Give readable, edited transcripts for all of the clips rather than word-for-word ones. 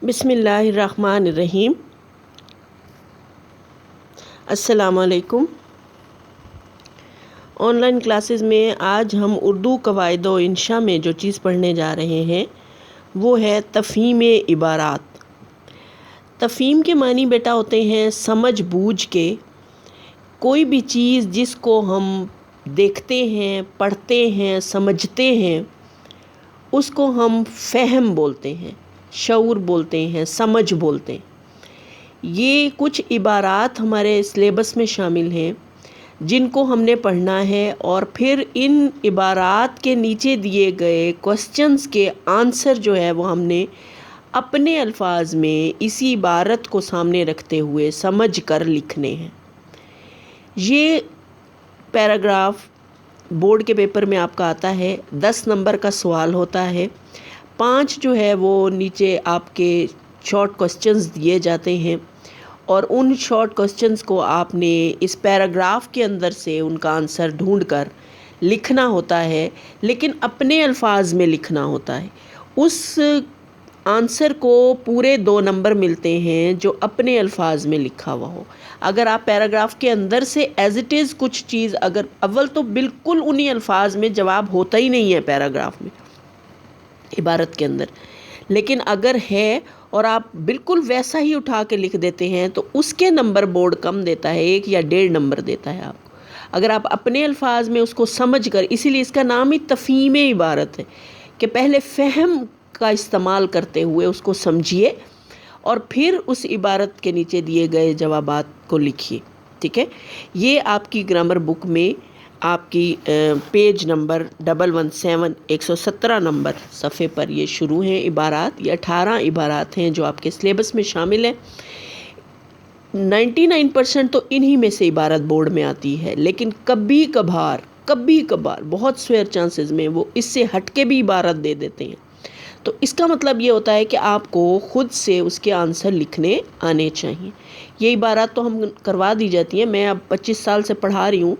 بسم اللہ الرحمن الرحیم۔ السلام علیکم۔ آن لائن کلاسز میں آج ہم اردو قواعد و انشاء میں جو چیز پڑھنے جا رہے ہیں وہ ہے تفہیم عبارات۔ تفہیم کے معنی بیٹا ہوتے ہیں سمجھ بوجھ کے کوئی بھی چیز جس کو ہم دیکھتے ہیں، پڑھتے ہیں، سمجھتے ہیں، اس کو ہم فہم بولتے ہیں، شعور بولتے ہیں، سمجھ بولتے ہیں۔ یہ کچھ عبارات ہمارے سلیبس میں شامل ہیں جن کو ہم نے پڑھنا ہے، اور پھر ان عبارات کے نیچے دیے گئے کوسچنز کے آنسر جو ہے وہ ہم نے اپنے الفاظ میں اسی عبارت کو سامنے رکھتے ہوئے سمجھ کر لکھنے ہیں۔ یہ پیراگراف بورڈ کے پیپر میں آپ کا آتا ہے، 10 نمبر کا سوال ہوتا ہے، 5 جو ہے وہ نیچے آپ کے شارٹ کوسچنز دیے جاتے ہیں، اور ان شارٹ کوسچنز کو آپ نے اس پیراگراف کے اندر سے ان کا آنسر ڈھونڈ کر لکھنا ہوتا ہے، لیکن اپنے الفاظ میں لکھنا ہوتا ہے۔ اس آنسر کو پورے 2 نمبر ملتے ہیں جو اپنے الفاظ میں لکھا ہوا ہو۔ اگر آپ پیراگراف کے اندر سے ایز اٹ از کچھ چیز، اگر اول تو بالکل انہی الفاظ میں جواب ہوتا ہی نہیں ہے پیراگراف میں، عبارت کے اندر، لیکن اگر ہے اور آپ بالکل ویسا ہی اٹھا کے لکھ دیتے ہیں تو اس کے نمبر بورڈ کم دیتا ہے، 1 یا 1.5 نمبر دیتا ہے آپ کو۔ اگر آپ اپنے الفاظ میں اس کو سمجھ کر، اسی لیے اس کا نام ہی تفہیم عبارت ہے کہ پہلے فہم کا استعمال کرتے ہوئے اس کو سمجھیے اور پھر اس عبارت کے نیچے دیے گئے جوابات کو لکھیے، ٹھیک ہے۔ یہ آپ کی گرامر بک میں آپ کی پیج نمبر 117 117 نمبر صفحے پر یہ شروع ہیں عبارات۔ یہ 18 عبارات ہیں جو آپ کے سلیبس میں شامل ہیں۔ 99% تو انہی میں سے عبارت بورڈ میں آتی ہے، لیکن کبھی کبھار بہت سویر چانسز میں وہ اس سے ہٹ کے بھی عبارت دے دیتے ہیں۔ تو اس کا مطلب یہ ہوتا ہے کہ آپ کو خود سے اس کے آنسر لکھنے آنے چاہیے۔ یہ عبارات تو ہم کروا دی جاتی ہیں، میں اب 25 سال سے پڑھا رہی ہوں۔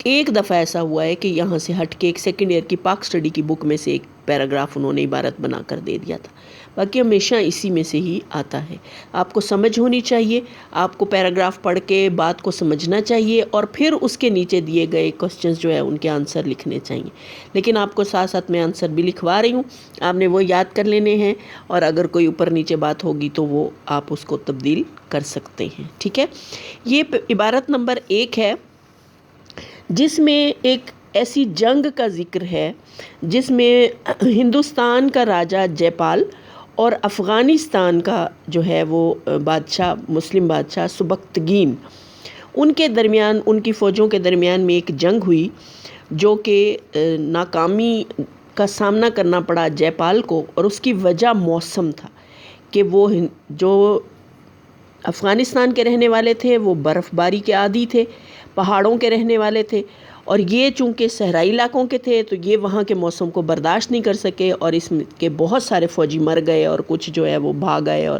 ایک دفعہ ایسا ہوا ہے کہ یہاں سے ہٹ کے ایک سیکنڈ ایئر کی پاک اسٹڈی کی بک میں سے ایک پیراگراف انہوں نے عبارت بنا کر دے دیا تھا، باقی ہمیشہ اسی میں سے ہی آتا ہے۔ آپ کو سمجھ ہونی چاہیے، آپ کو پیراگراف پڑھ کے بات کو سمجھنا چاہیے، اور پھر اس کے نیچے دیے گئے کوسچنز جو ہے ان کے آنسر لکھنے چاہیے۔ لیکن آپ کو ساتھ ساتھ میں آنسر بھی لکھوا رہی ہوں، آپ نے وہ یاد کر لینے ہیں، اور اگر کوئی اوپر نیچے بات ہوگی تو وہ آپ اس کو تبدیل کر سکتے ہیں، ٹھیک ہے۔ یہ عبارت نمبر 1 ہے جس میں ایک ایسی جنگ کا ذکر ہے جس میں ہندوستان کا راجہ جے پال اور افغانستان کا جو ہے وہ بادشاہ، مسلم بادشاہ سبکتگین، ان کے درمیان، ان کی فوجوں کے درمیان میں ایک جنگ ہوئی جو کہ ناکامی کا سامنا کرنا پڑا جے پال کو، اور اس کی وجہ موسم تھا کہ وہ جو افغانستان کے رہنے والے تھے وہ برف باری کے عادی تھے، پہاڑوں کے رہنے والے تھے، اور یہ چونکہ صحرائی علاقوں کے تھے تو یہ وہاں کے موسم کو برداشت نہیں کر سکے، اور اس کے بہت سارے فوجی مر گئے اور کچھ جو ہے وہ بھاگ گئے، اور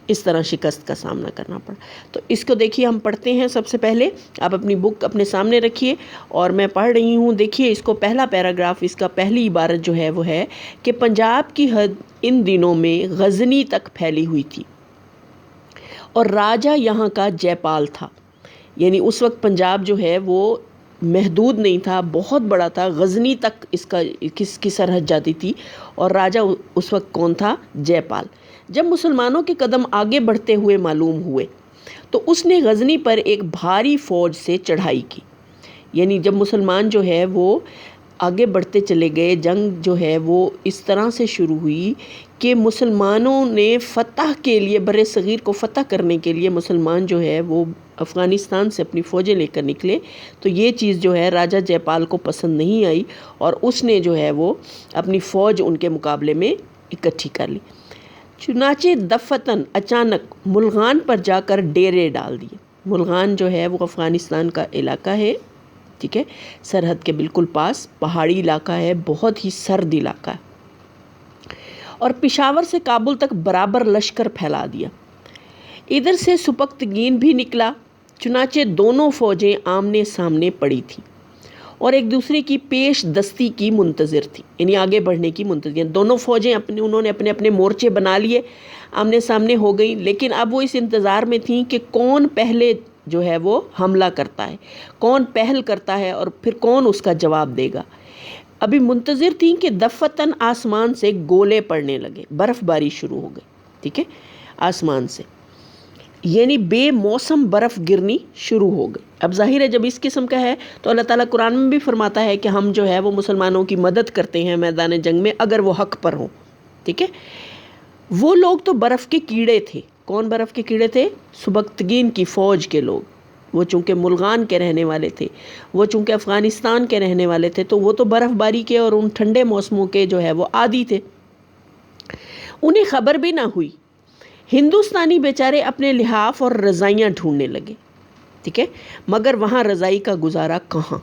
اس طرح شکست کا سامنا کرنا پڑا۔ تو اس کو دیکھیے، ہم پڑھتے ہیں۔ سب سے پہلے آپ اپنی بک اپنے سامنے رکھیے اور میں پڑھ رہی ہوں۔ دیکھیے اس کو، پہلا پیراگراف، اس کا پہلی عبارت جو ہے وہ ہے کہ پنجاب کی حد ان دنوں میں غزنی تک پھیلی ہوئی تھی اور راجہ یہاں کا جے پال تھا۔ یعنی اس وقت پنجاب جو ہے وہ محدود نہیں تھا، بہت بڑا تھا، غزنی تک کس کی سرحد جاتی تھی، اور راجہ اس وقت کون تھا؟ جے پال۔ جب مسلمانوں کے قدم آگے بڑھتے ہوئے معلوم ہوئے تو اس نے غزنی پر ایک بھاری فوج سے چڑھائی کی۔ یعنی جب مسلمان جو ہے وہ آگے بڑھتے چلے گئے، جنگ جو ہے وہ اس طرح سے شروع ہوئی کہ مسلمانوں نے فتح کے لیے، بر صغیر کو فتح کرنے کے لیے مسلمان جو ہے وہ افغانستان سے اپنی فوجیں لے کر نکلے، تو یہ چیز جو ہے راجہ جے پال کو پسند نہیں آئی، اور اس نے جو ہے وہ اپنی فوج ان کے مقابلے میں اکٹھی کر لی۔ چنانچہ دفتن اچانک ملغان پر جا کر ڈیرے ڈال دیے۔ ملغان جو ہے وہ افغانستان کا علاقہ ہے، ٹھیک ہے، سرحد کے بالکل پاس، پہاڑی علاقہ ہے، بہت ہی سرد علاقہ ہے، اور پشاور سے کابل تک برابر لشکر پھیلا دیا۔ ادھر سے سبکتگین بھی نکلا، چنانچہ دونوں فوجیں آمنے سامنے پڑی تھیں، اور ایک دوسرے کی پیش دستی کی منتظر تھی، یعنی آگے بڑھنے کی منتظر. دونوں فوجیں انہوں نے اپنے اپنے مورچے بنا لیے، آمنے سامنے ہو گئیں، لیکن اب وہ اس انتظار میں تھیں کہ کون پہلے جو ہے وہ حملہ کرتا ہے، کون پہل کرتا ہے اور پھر کون اس کا جواب دے گا. ابھی منتظر تھیں کہ دفتن آسمان سے گولے پڑنے لگے، برف باری شروع ہو گئی. ٹھیک ہے، آسمان سے یعنی بے موسم برف گرنی شروع ہو گئی. اب ظاہر ہے جب اس قسم کا ہے تو اللہ تعالیٰ قرآن میں بھی فرماتا ہے کہ ہم جو ہے وہ مسلمانوں کی مدد کرتے ہیں میدان جنگ میں اگر وہ حق پر ہوں. ٹھیک ہے، وہ لوگ تو برف کے کیڑے تھے. کون برف کے کیڑے تھے؟ سبکتگین کی فوج کے لوگ. وہ چونکہ ملغان کے رہنے والے تھے، وہ چونکہ افغانستان کے رہنے والے تھے، تو وہ تو برف باری کے اور ان ٹھنڈے موسموں کے جو ہے وہ عادی تھے. انہیں خبر بھی نہ ہوئی. ہندوستانی بیچارے اپنے لحاف اور رضائیاں ڈھونڈنے لگے. ٹھیک ہے، مگر وہاں رضائی کا گزارا کہاں،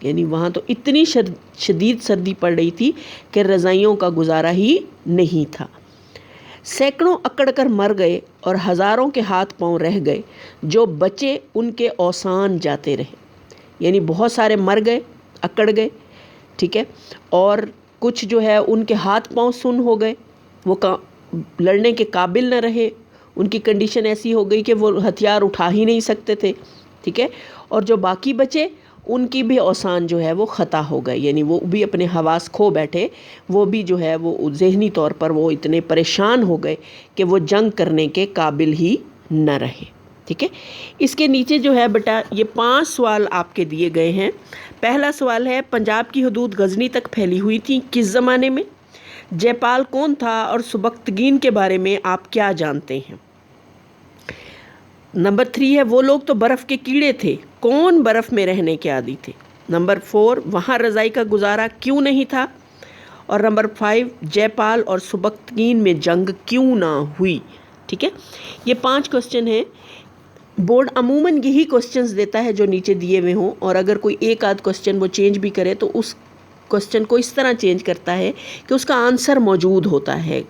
یعنی وہاں تو اتنی شدید سردی پڑ رہی تھی کہ رضائیوں کا گزارا ہی نہیں تھا. سینکڑوں اکڑ کر مر گئے اور ہزاروں کے ہاتھ پاؤں رہ گئے. جو بچے ان کے اوسان جاتے رہے، یعنی بہت سارے مر گئے، اکڑ گئے. ٹھیک ہے، اور کچھ جو ہے ان کے ہاتھ پاؤں سن ہو گئے، وہ لڑنے کے قابل نہ رہے. ان کی کنڈیشن ایسی ہو گئی کہ وہ ہتھیار اٹھا ہی نہیں سکتے تھے. ٹھیک ہے، اور جو باقی بچے ان کی بھی اوسان جو ہے وہ خطا ہو گئے، یعنی وہ بھی اپنے حواس کھو بیٹھے. وہ بھی جو ہے وہ ذہنی طور پر وہ اتنے پریشان ہو گئے کہ وہ جنگ کرنے کے قابل ہی نہ رہے. ٹھیک ہے، اس کے نیچے جو ہے بیٹا یہ 5 سوال آپ کے دیے گئے ہیں. پہلا سوال ہے، پنجاب کی حدود غزنی تک پھیلی ہوئی تھی کس زمانے میں؟ جے پال کون تھا اور سبکتگین کے بارے میں آپ کیا جانتے ہیں؟ نمبر 3 ہے، وہ لوگ تو برف کے کیڑے تھے، کون برف میں رہنے کے عادی تھے؟ نمبر 4، وہاں رضائی کا گزارا کیوں نہیں تھا؟ اور نمبر 5، جے پال اور سبکتگین میں جنگ کیوں نہ ہوئی؟ ٹھیک ہے، یہ 5 کوسچن ہیں. بورڈ عموماً یہی کوسچنز دیتا ہے جو نیچے دیے ہوئے ہوں، اور اگر کوئی ایک آدھ کوسچن وہ چینج بھی کرے تو اس کوسچن کو اس طرح چینج کرتا ہے کہ اس کا آنسر موجود ہوتا ہے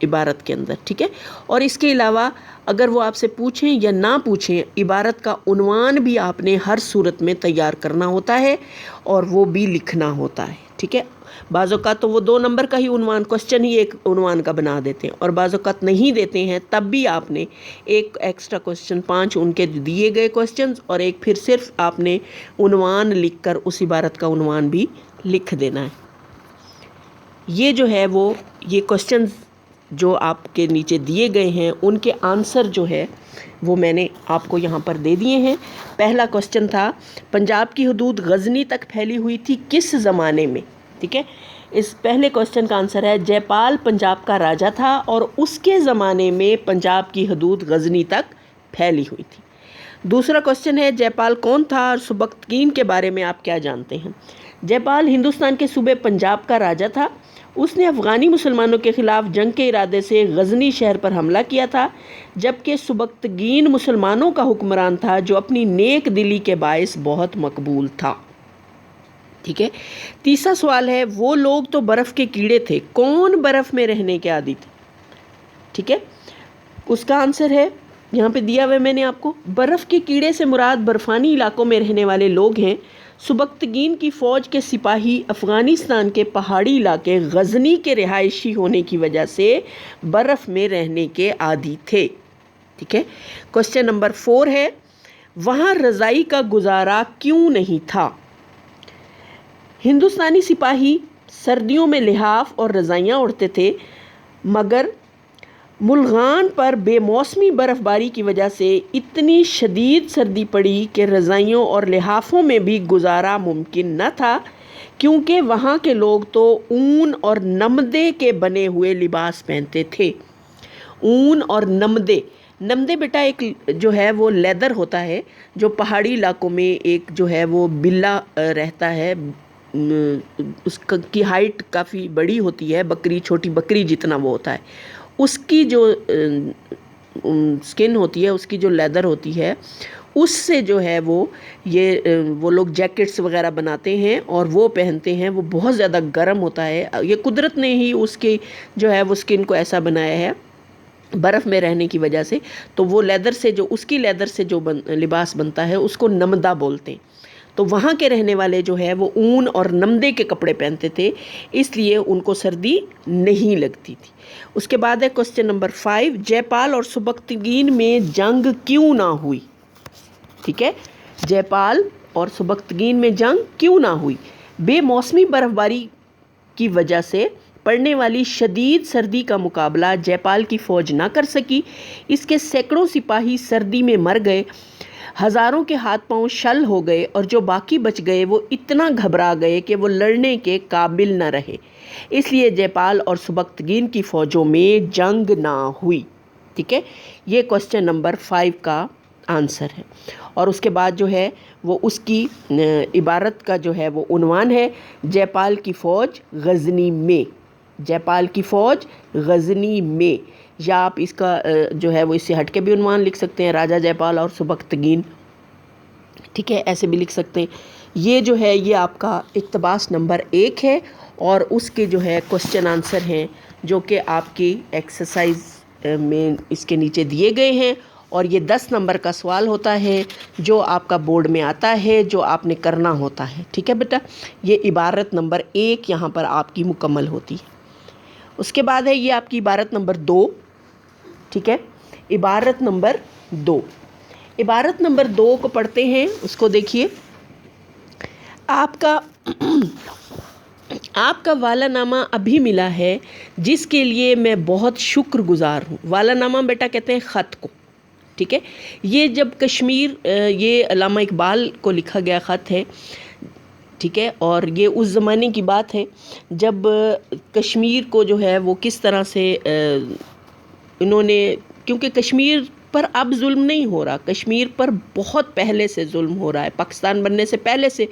عبارت کے اندر. ٹھیک ہے، اور اس کے علاوہ اگر وہ آپ سے پوچھیں یا نہ پوچھیں، عبارت کا عنوان بھی آپ نے ہر صورت میں تیار کرنا ہوتا ہے اور وہ بھی لکھنا ہوتا ہے. ٹھیک ہے، بعض اوقات تو وہ 2 نمبر کا ہی عنوان، کوسچن ہی ایک عنوان کا بنا دیتے ہیں، اور بعض اوقات نہیں دیتے ہیں، تب بھی آپ نے ایک ایکسٹرا کوسچن 5 ان کے دیے گئے کوسچنز اور ایک پھر صرف آپ نے عنوان لکھ کر اس عبارت کا عنوان بھی لکھ دینا ہے. یہ جو ہے وہ یہ کوسچنز جو آپ کے نیچے دیے گئے ہیں ان کے آنسر جو ہے وہ میں نے آپ کو یہاں پر دے دیے ہیں. پہلا کوسچن تھا، پنجاب کی حدود غزنی تک پھیلی ہوئی تھی کس زمانے میں؟ ٹھیک ہے، اس پہلے کوسچن کا آنسر ہے جے پال پنجاب کا راجہ تھا اور اس کے زمانے میں پنجاب کی حدود غزنی تک پھیلی ہوئی تھی. دوسرا کوسچن ہے، جے پال کون تھا اور سبکتگین کے بارے میں آپ کیا جانتے ہیں؟ جے پال ہندوستان کے صوبے پنجاب کا راجہ تھا. اس نے افغانی مسلمانوں کے خلاف جنگ کے ارادے سے غزنی شہر پر حملہ کیا تھا، جبکہ سبکتگین مسلمانوں کا حکمران تھا جو اپنی نیک دلی کے باعث بہت مقبول تھا. ٹھیک ہے، تیسرا سوال ہے، وہ لوگ تو برف کے کیڑے تھے، کون برف میں رہنے کے عادی تھے؟ ٹھیک ہے، اس کا آنسر ہے یہاں پہ دیا ہوا میں نے آپ کو، برف کے کیڑے سے مراد برفانی علاقوں میں رہنے والے لوگ ہیں. سبکتگین کی فوج کے سپاہی افغانستان کے پہاڑی علاقے غزنی کے رہائشی ہونے کی وجہ سے برف میں رہنے کے عادی تھے. ٹھیک ہے، کوسچن نمبر 4 ہے، وہاں رضائی کا گزارا کیوں نہیں تھا؟ ہندوستانی سپاہی سردیوں میں لحاف اور رضائیاں اڑتے تھے، مگر ملغان پر بے موسمی برف باری کی وجہ سے اتنی شدید سردی پڑی کہ رضائیوں اور لحافوں میں بھی گزارا ممکن نہ تھا، کیونکہ وہاں کے لوگ تو اون اور نمدے کے بنے ہوئے لباس پہنتے تھے. اون اور نمدے بیٹا ایک جو ہے وہ لیدر ہوتا ہے جو پہاڑی علاقوں میں ایک جو ہے وہ بلا رہتا ہے، اس کی ہائٹ کافی بڑی ہوتی ہے، بکری چھوٹی بکری جتنا وہ ہوتا ہے، اس کی جو سکن ہوتی ہے، اس کی جو لیدر ہوتی ہے، اس سے جو ہے وہ لوگ جیکٹس وغیرہ بناتے ہیں اور وہ پہنتے ہیں. وہ بہت زیادہ گرم ہوتا ہے، یہ قدرت نے ہی اس کی جو ہے وہ سکن کو ایسا بنایا ہے برف میں رہنے کی وجہ سے. تو وہ لیدر سے جو اس کی لیدر سے جو لباس بنتا ہے اس کو نمدہ بولتے ہیں. تو وہاں کے رہنے والے جو ہے وہ اون اور نمدے کے کپڑے پہنتے تھے، اس لیے ان کو سردی نہیں لگتی تھی۔ اس کے بعد ہے کوسچن نمبر 5، جے پال اور سبکتگین میں جنگ کیوں نہ ہوئی؟ ٹھیک ہے، جے پال اور سبکتگین میں جنگ کیوں نہ ہوئی؟ بے موسمی برف باری کی وجہ سے پڑنے والی شدید سردی کا مقابلہ جے پال کی فوج نہ کر سکی، اس کے سینکڑوں سپاہی سردی میں مر گئے، ہزاروں کے ہاتھ پاؤں شل ہو گئے، اور جو باقی بچ گئے وہ اتنا گھبرا گئے کہ وہ لڑنے کے قابل نہ رہے، اس لیے جے پال اور سبکتگین کی فوجوں میں جنگ نہ ہوئی۔ ٹھیک ہے، یہ کوسچن نمبر 5 کا آنسر ہے۔ اور اس کے بعد جو ہے وہ اس کی عبارت کا جو ہے وہ عنوان ہے جے پال کی فوج غزنی میں، جے پال کی فوج غزنی میں، یا آپ اس کا جو ہے وہ اس سے ہٹ کے بھی عنوان لکھ سکتے ہیں، راجہ جے پال اور سبکتگین، ٹھیک ہے، ایسے بھی لکھ سکتے ہیں۔ یہ جو ہے یہ آپ کا اقتباس نمبر 1 ہے، اور اس کے جو ہے کوسچن آنسر ہیں جو کہ آپ کی ایکسرسائز میں اس کے نیچے دیے گئے ہیں، اور یہ 10 نمبر کا سوال ہوتا ہے جو آپ کا بورڈ میں آتا ہے، جو آپ نے کرنا ہوتا ہے۔ ٹھیک ہے بیٹا، یہ عبارت نمبر 1 یہاں پر آپ کی مکمل ہوتی ہے۔ اس کے بعد ہے یہ آپ کی عبارت نمبر 2، ٹھیک ہے، عبارت نمبر 2، عبارت نمبر 2 کو پڑھتے ہیں، اس کو دیکھیے۔ آپ کا والا نامہ ابھی ملا ہے جس کے لیے میں بہت شکر گزار ہوں۔ والا نامہ بیٹا کہتے ہیں خط کو، ٹھیک ہے، یہ جب کشمیر، یہ علامہ اقبال کو لکھا گیا خط ہے، ٹھیک ہے، اور یہ اس زمانے کی بات ہے جب کشمیر کو جو ہے وہ کس طرح سے انہوں نے، کیونکہ کشمیر پر اب ظلم نہیں ہو رہا، کشمیر پر بہت پہلے سے ظلم ہو رہا ہے، پاکستان بننے سے پہلے سے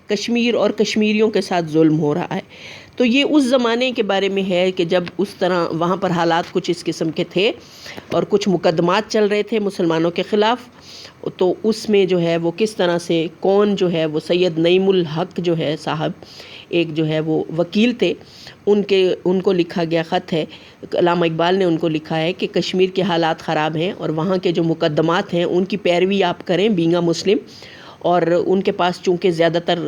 کشمیر اور کشمیریوں کے ساتھ ظلم ہو رہا ہے۔ تو یہ اس زمانے کے بارے میں ہے کہ جب اس طرح وہاں پر حالات کچھ اس قسم کے تھے اور کچھ مقدمات چل رہے تھے مسلمانوں کے خلاف، تو اس میں جو ہے وہ کس طرح سے کون جو ہے وہ سید نعیم الحق جو ہے صاحب، ایک جو ہے وہ وکیل تھے، ان کو لکھا گیا خط ہے، علامہ اقبال نے ان کو لکھا ہے کہ کشمیر کے حالات خراب ہیں اور وہاں کے جو مقدمات ہیں ان کی پیروی آپ کریں بینگ اے مسلم، اور ان کے پاس چونکہ زیادہ تر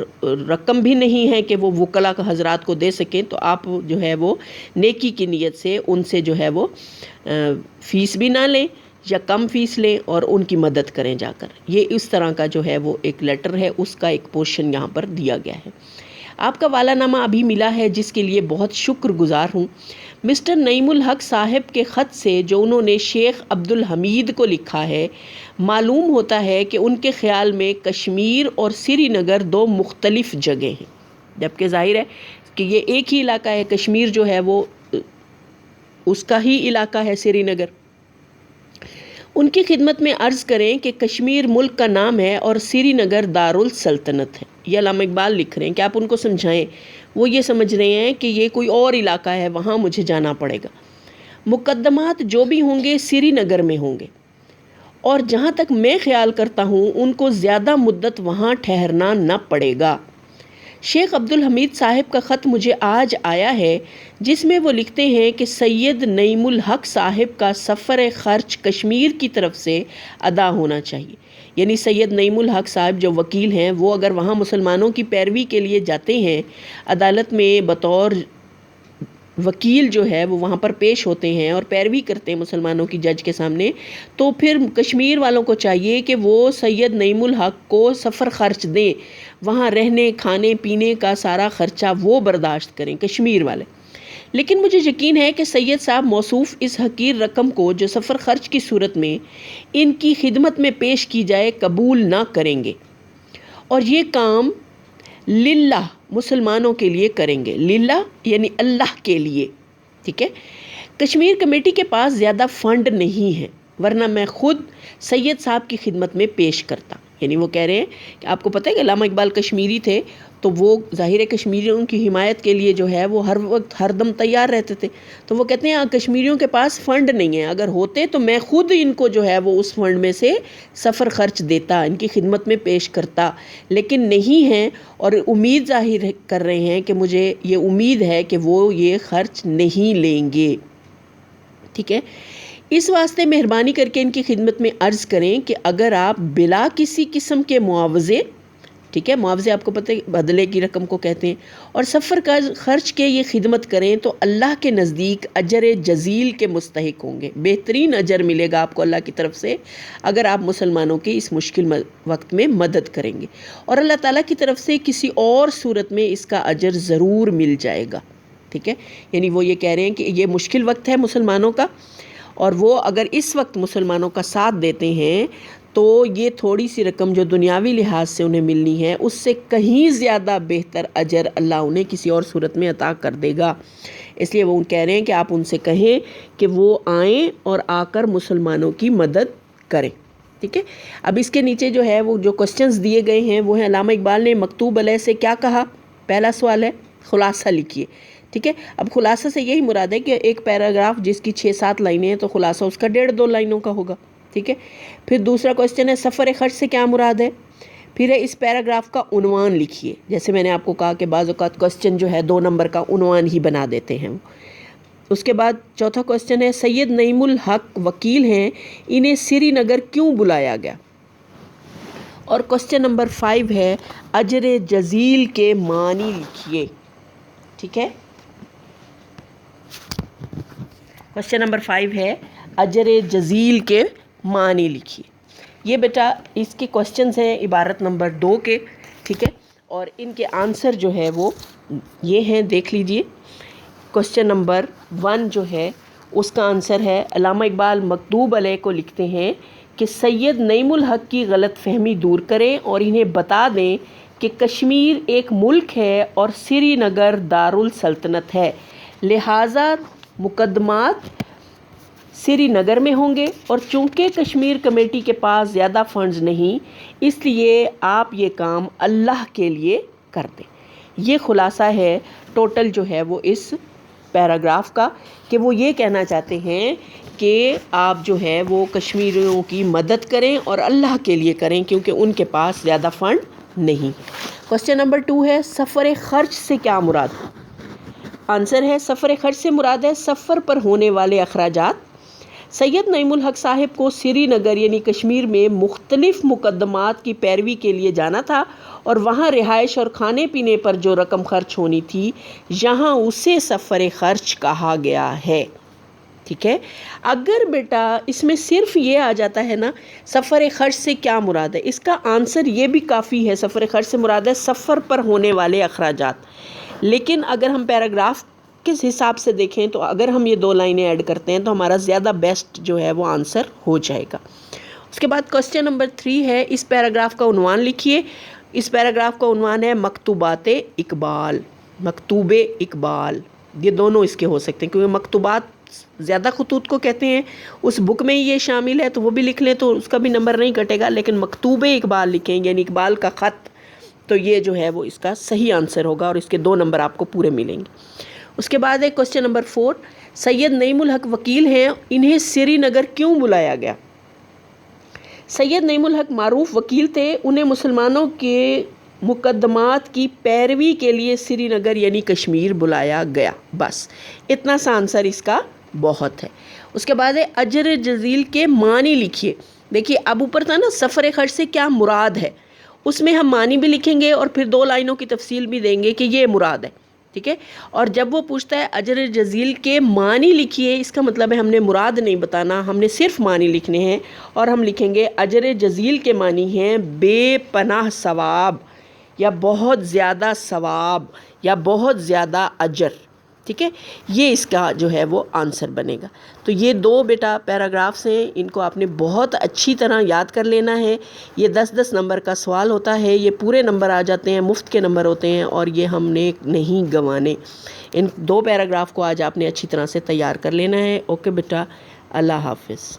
رقم بھی نہیں ہے کہ وہ وکلاء حضرات کو دے سکیں، تو آپ جو ہے وہ نیکی کی نیت سے ان سے جو ہے وہ فیس بھی نہ لیں یا کم فیس لیں اور ان کی مدد کریں جا کر۔ یہ اس طرح کا جو ہے وہ ایک لیٹر ہے، اس کا ایک پورشن یہاں پر دیا گیا ہے۔ آپ کا والا نامہ ابھی ملا ہے جس کے لیے بہت شکر گزار ہوں۔ مسٹر نعیم الحق صاحب کے خط سے جو انہوں نے شیخ عبدالحمید کو لکھا ہے، معلوم ہوتا ہے کہ ان کے خیال میں کشمیر اور سری نگر 2 مختلف جگہیں ہیں، جبکہ ظاہر ہے کہ یہ ایک ہی علاقہ ہے، کشمیر جو ہے وہ اس کا ہی علاقہ ہے سری نگر۔ ان کی خدمت میں عرض کریں کہ کشمیر ملک کا نام ہے اور سری نگر دارالسلطنت ہے۔ یہ علامہ اقبال لکھ رہے ہیں کہ آپ ان کو سمجھائیں، وہ یہ سمجھ رہے ہیں کہ یہ کوئی اور علاقہ ہے، وہاں مجھے جانا پڑے گا۔ مقدمات جو بھی ہوں گے سری نگر میں ہوں گے، اور جہاں تک میں خیال کرتا ہوں ان کو زیادہ مدت وہاں ٹھہرنا نہ پڑے گا۔ شیخ عبدالحمید صاحب کا خط مجھے آج آیا ہے جس میں وہ لکھتے ہیں کہ سید نعیم الحق صاحب کا سفر خرچ کشمیر کی طرف سے ادا ہونا چاہیے۔ یعنی سید نعیم الحق صاحب جو وکیل ہیں، وہ اگر وہاں مسلمانوں کی پیروی کے لیے جاتے ہیں، عدالت میں بطور وکیل جو ہے وہ وہاں پر پیش ہوتے ہیں اور پیروی کرتے ہیں مسلمانوں کی جج کے سامنے، تو پھر کشمیر والوں کو چاہیے کہ وہ سید نعیم الحق کو سفر خرچ دیں، وہاں رہنے کھانے پینے کا سارا خرچہ وہ برداشت کریں کشمیر والے۔ لیکن مجھے یقین ہے کہ سید صاحب موصوف اس حقیر رقم کو جو سفر خرچ کی صورت میں ان کی خدمت میں پیش کی جائے قبول نہ کریں گے، اور یہ کام للہ مسلمانوں کے لیے کریں گے۔ للہ یعنی اللہ کے لیے، ٹھیک ہے۔ کشمیر کمیٹی کے پاس زیادہ فنڈ نہیں ہے، ورنہ میں خود سید صاحب کی خدمت میں پیش کرتا۔ یعنی وہ کہہ رہے ہیں کہ آپ کو پتہ ہے کہ علامہ اقبال کشمیری تھے، تو وہ ظاہر کشمیریوں کی حمایت کے لیے جو ہے وہ ہر وقت ہر دم تیار رہتے تھے۔ تو وہ کہتے ہیں کشمیریوں کے پاس فنڈ نہیں ہے، اگر ہوتے تو میں خود ان کو جو ہے وہ اس فنڈ میں سے سفر خرچ دیتا، ان کی خدمت میں پیش کرتا، لیکن نہیں ہیں، اور امید ظاہر کر رہے ہیں کہ مجھے یہ امید ہے کہ وہ یہ خرچ نہیں لیں گے، ٹھیک ہے۔ اس واسطے مہربانی کر کے ان کی خدمت میں عرض کریں کہ اگر آپ بلا کسی قسم کے معاوضے ٹھیک ہے، معاوضے آپ کو پتہ ہے بدلے کی رقم کو کہتے ہیں. اور سفر کا خرچ کے یہ خدمت کریں تو اللہ کے نزدیک اجر جزیل کے مستحق ہوں گے. بہترین اجر ملے گا آپ کو اللہ کی طرف سے اگر آپ مسلمانوں کی اس مشکل وقت میں مدد کریں گے، اور اللہ تعالیٰ کی طرف سے کسی اور صورت میں اس کا اجر ضرور مل جائے گا. ٹھیک ہے، یعنی وہ یہ کہہ رہے ہیں کہ یہ مشکل وقت ہے مسلمانوں کا، اور وہ اگر اس وقت مسلمانوں کا ساتھ دیتے ہیں تو یہ تھوڑی سی رقم جو دنیاوی لحاظ سے انہیں ملنی ہے اس سے کہیں زیادہ بہتر اجر اللہ انہیں کسی اور صورت میں عطا کر دے گا. اس لیے وہ کہہ رہے ہیں کہ آپ ان سے کہیں کہ وہ آئیں اور آ کر مسلمانوں کی مدد کریں. ٹھیک ہے، اب اس کے نیچے جو ہے وہ جو کوسچنز دیے گئے ہیں وہ ہیں علامہ اقبال نے مکتوب علیہ سے کیا کہا. پہلا سوال ہے خلاصہ لکھیے. ٹھیک ہے، اب خلاصہ سے یہی مراد ہے کہ ایک پیراگراف جس کی 6-7 لائنیں ہیں تو خلاصہ اس کا 1.5-2 لائنوں کا ہوگا. ٹھیک ہے، پھر دوسرا کوسچن ہے سفر خرچ سے کیا مراد ہے. پھر ہے اس پیراگراف کا عنوان لکھیے. جیسے میں نے آپ کو کہا کہ بعض اوقات کوسچن جو ہے 2 نمبر کا عنوان ہی بنا دیتے ہیں. اس کے بعد چوتھا کوسچن ہے سید نعیم الحق وکیل ہیں، انہیں سری نگر کیوں بلایا گیا. اور کوسچن نمبر 5 ہے اجر جزیل کے معنی لکھیے. ٹھیک ہے، کوسچن نمبر 5 ہے اجر جزیل کے معنی لکھیے. یہ بیٹا اس کے کوسچنز ہیں عبارت نمبر 2 کے. ٹھیک ہے، اور ان کے آنسر جو ہے وہ یہ ہیں، دیکھ لیجئے. کوسچن نمبر 1 جو ہے اس کا آنسر ہے علامہ اقبال مکتوب علیہ کو لکھتے ہیں کہ سید نعیم الحق کی غلط فہمی دور کریں اور انہیں بتا دیں کہ کشمیر ایک ملک ہے اور سری نگر دارالسلطنت ہے، لہٰذا مقدمات سری نگر میں ہوں گے، اور چونکہ کشمیر کمیٹی کے پاس زیادہ فنڈز نہیں اس لیے آپ یہ کام اللہ کے لیے کر دیں. یہ خلاصہ ہے ٹوٹل جو ہے وہ اس پیراگراف کا، کہ وہ یہ کہنا چاہتے ہیں کہ آپ جو ہے وہ کشمیریوں کی مدد کریں اور اللہ کے لیے کریں کیونکہ ان کے پاس زیادہ فنڈ نہیں. کوسچن نمبر 2 ہے سفر خرچ سے کیا مراد. آنسر ہے سفر خرچ سے مراد ہے سفر پر ہونے والے اخراجات. سید نعیم الحق صاحب کو سری نگر یعنی کشمیر میں مختلف مقدمات کی پیروی کے لیے جانا تھا، اور وہاں رہائش اور کھانے پینے پر جو رقم خرچ ہونی تھی یہاں اسے سفر خرچ کہا گیا ہے. ٹھیک ہے، اگر بیٹا اس میں صرف یہ آ جاتا ہے نا سفر خرچ سے کیا مراد ہے، اس کا آنسر یہ بھی کافی ہے. سفر خرچ سے مراد ہے سفر پر ہونے والے اخراجات. لیکن اگر ہم پیراگراف کس حساب سے دیکھیں تو اگر ہم یہ 2 لائنیں ایڈ کرتے ہیں تو ہمارا زیادہ بیسٹ جو ہے وہ آنسر ہو جائے گا. اس کے بعد کوسچن نمبر 3 ہے اس پیراگراف کا عنوان لکھیے. اس پیراگراف کا عنوان ہے مکتوبات اقبال. مکتوب اقبال، یہ دونوں اس کے ہو سکتے ہیں کیونکہ مکتوبات زیادہ خطوط کو کہتے ہیں. اس بک میں یہ شامل ہے تو وہ بھی لکھ لیں تو اس کا بھی نمبر نہیں کٹے گا، لیکن مکتوب اقبال لکھیں یعنی اقبال کا خط، تو یہ جو ہے وہ اس کا صحیح آنسر ہوگا اور اس کے 2 نمبر آپ کو پورے ملیں گے. اس کے بعد ہے کوسچن نمبر 4 سید نعیم الحق وکیل ہیں، انہیں سری نگر کیوں بلایا گیا. سید نعیم الحق معروف وکیل تھے، انہیں مسلمانوں کے مقدمات کی پیروی کے لیے سری نگر یعنی کشمیر بلایا گیا. بس اتنا سا آنسر اس کا بہت ہے. اس کے بعد ہے اجر جزیل کے معنی لکھیے. دیکھیے اب اوپر تھا نا سفر خرچ سے کیا مراد ہے، اس میں ہم معنی بھی لکھیں گے اور پھر 2 لائنوں کی تفصیل بھی دیں گے کہ یہ مراد ہے. ٹھیک ہے، اور جب وہ پوچھتا ہے اجر جزیل کے معنی لکھیے، اس کا مطلب ہے ہم نے مراد نہیں بتانا، ہم نے صرف معنی لکھنے ہیں. اور ہم لکھیں گے اجر جزیل کے معنی ہیں بے پناہ ثواب یا بہت زیادہ ثواب یا بہت زیادہ اجر. ٹھیک ہے، یہ اس کا جو ہے وہ آنسر بنے گا. تو یہ 2 بیٹا پیراگرافس ہیں، ان کو آپ نے بہت اچھی طرح یاد کر لینا ہے. یہ 10-10 نمبر کا سوال ہوتا ہے، یہ پورے نمبر آ جاتے ہیں، مفت کے نمبر ہوتے ہیں اور یہ ہم نے نہیں گنوانے. ان 2 پیراگراف کو آج آپ نے اچھی طرح سے تیار کر لینا ہے. اوکے بیٹا، اللہ حافظ.